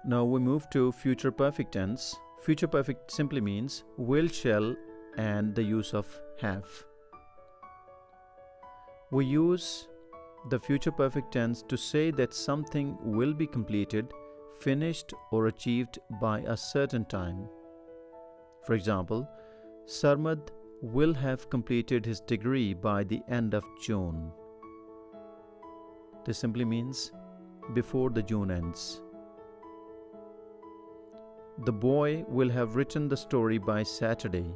Now we move to future perfect tense. Future perfect simply means will, shall, and the use of have. We use the future perfect tense to say that something will be completed, finished, or achieved by a certain time. For example, Sarmad will have completed his degree by the end of June. This simply means before the June ends. The boy will have written the story by Saturday.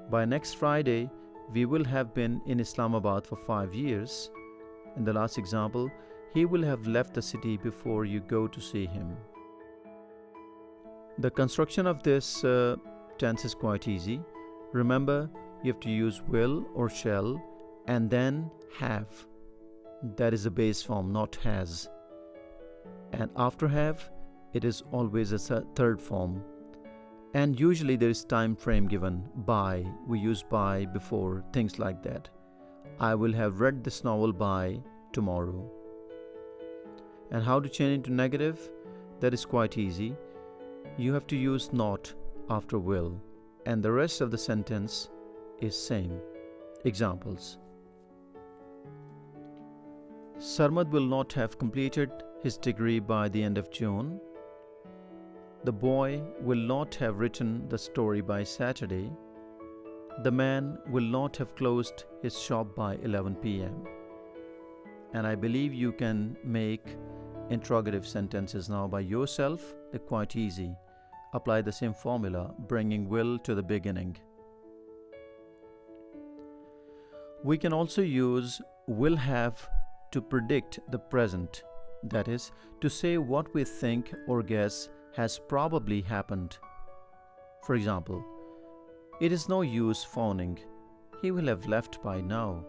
By next Friday, we will have been in Islamabad for 5 years. In the last example, he will have left the city before you go to see him. The construction of this tense is quite easy. Remember, you have to use will or shall and then have. That is the base form, not has. And after have, it is always a third form. And usually there is time frame given, by. We use by before, things like that. I will have read this novel by tomorrow. And how to change into negative? That is quite easy. You have to use not after will, and the rest of the sentence is same. Examples. Sarmad will not have completed his degree by the end of June. The boy will not have written the story by Saturday. The man will not have closed his shop by 11 p.m. And I believe you can make interrogative sentences now by yourself. They're quite easy. Apply the same formula, bringing will to the beginning. We can also use will have to predict the present, that is, to say what we think or guess has probably happened. For example, it is no use phoning. He will have left by now.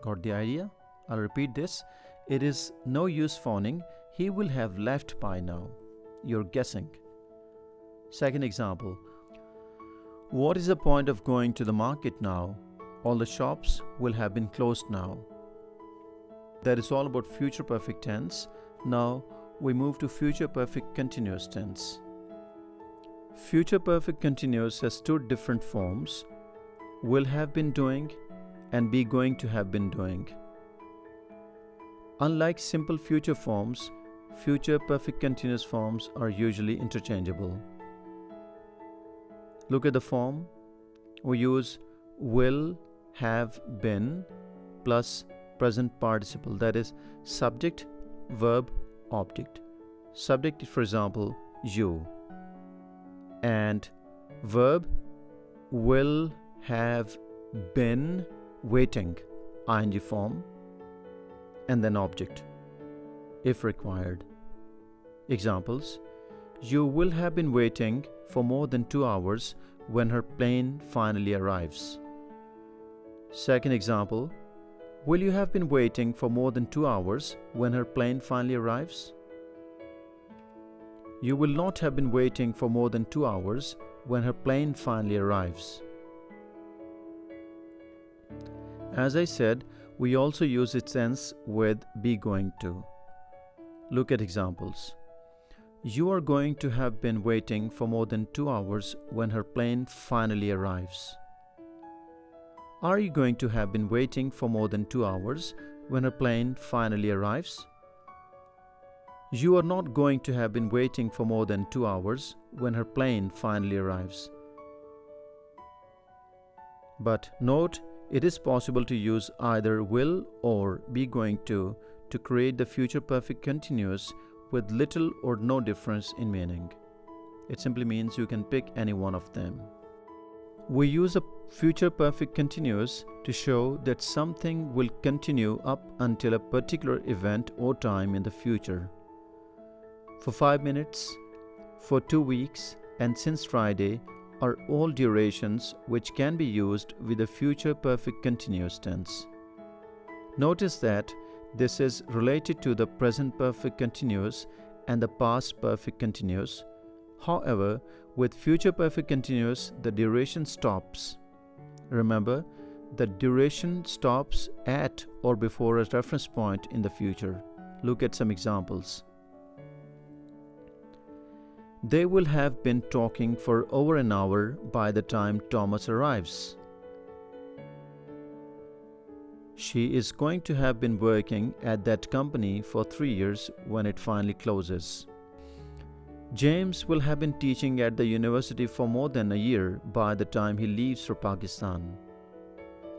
Got the idea? I'll repeat this. It is no use phoning. He will have left by now. You're guessing. Second example. What is the point of going to the market now? All the shops will have been closed now. That is all about future perfect tense. Now we move to future perfect continuous tense. Future perfect continuous has two different forms: will have been doing and be going to have been doing. Unlike simple future forms, future perfect continuous forms are usually interchangeable. Look at the form. We use will have been plus present participle, that is subject, verb, object. Subject, for example, you, and verb will have been waiting, ing form, and then object if required. Examples: you will have been waiting for more than 2 hours when her plane finally arrives. Second example: will you have been waiting for more than 2 hours when her plane finally arrives? You will not have been waiting for more than 2 hours when her plane finally arrives. As I said, we also use its tense with be going to. Look at examples. You are going to have been waiting for more than 2 hours when her plane finally arrives. Are you going to have been waiting for more than 2 hours when her plane finally arrives? You are not going to have been waiting for more than 2 hours when her plane finally arrives. But note, it is possible to use either will or be going to create the future perfect continuous with little or no difference in meaning. It simply means you can pick any one of them. We use a future perfect continuous to show that something will continue up until a particular event or time in the future. For 5 minutes, for 2 weeks, and since Friday are all durations which can be used with the future perfect continuous tense. Notice that this is related to the present perfect continuous and the past perfect continuous. However, with future perfect continuous, the duration stops. Remember, the duration stops at or before a reference point in the future. Look at some examples. They will have been talking for over an hour by the time Thomas arrives. She is going to have been working at that company for 3 years when it finally closes. James will have been teaching at the university for more than a year by the time he leaves for Pakistan.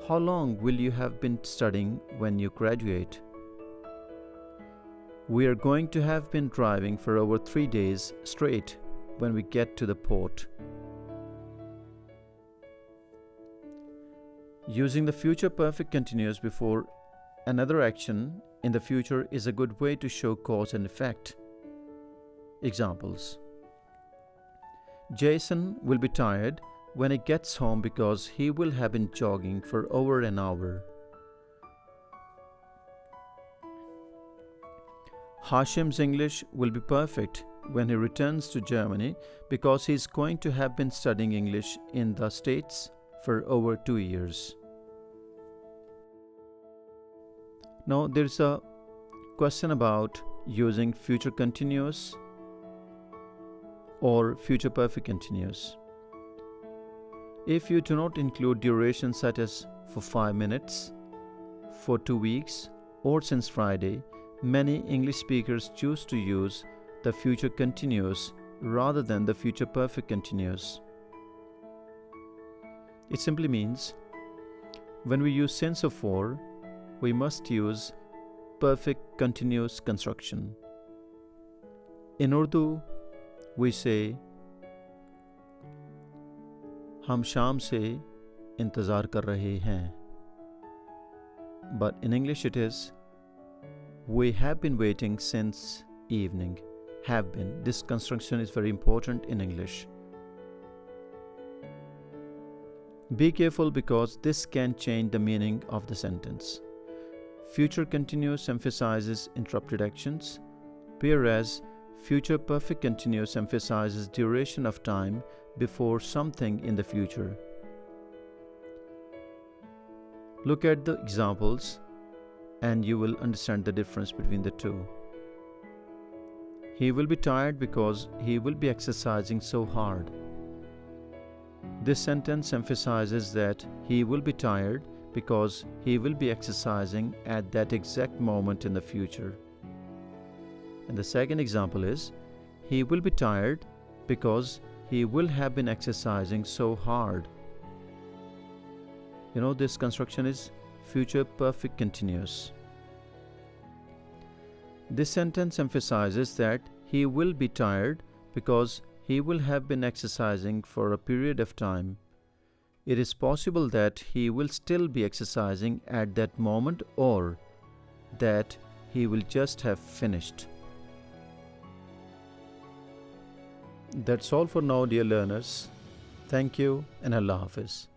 How long will you have been studying when you graduate? We are going to have been driving for over 3 days straight when we get to the port. Using the future perfect continuous before another action in the future is a good way to show cause and effect. Examples: Jason will be tired when he gets home because he will have been jogging for over an hour. Hashim's English will be perfect when he returns to Germany because he is going to have been studying English in the States for over 2 years. Now there is a question about using future continuous or future perfect continuous. If you do not include durations such as for 5 minutes, for 2 weeks, or since Friday, many English speakers choose to use the future continuous rather than the future perfect continuous. It simply means when we use since or for, we must use perfect continuous construction. In Urdu, we say हम शाम से इंतज़ार कर रहे हैं. But in English it is we have been waiting since evening. Have been. This construction is very important in English. Be careful because this can change the meaning of the sentence. Future continuous emphasizes interrupted actions, whereas future perfect continuous emphasizes duration of time before something in the future. Look at the examples and you will understand the difference between the two. He will be tired because he will be exercising so hard. This sentence emphasizes that he will be tired because he will be exercising at that exact moment in the future. And the second example is, he will be tired because he will have been exercising so hard. This construction is future perfect continuous. This sentence emphasizes that he will be tired because he will have been exercising for a period of time. It is possible that he will still be exercising at that moment or that he will just have finished. That's all for now, dear learners. Thank you and Allah Hafiz.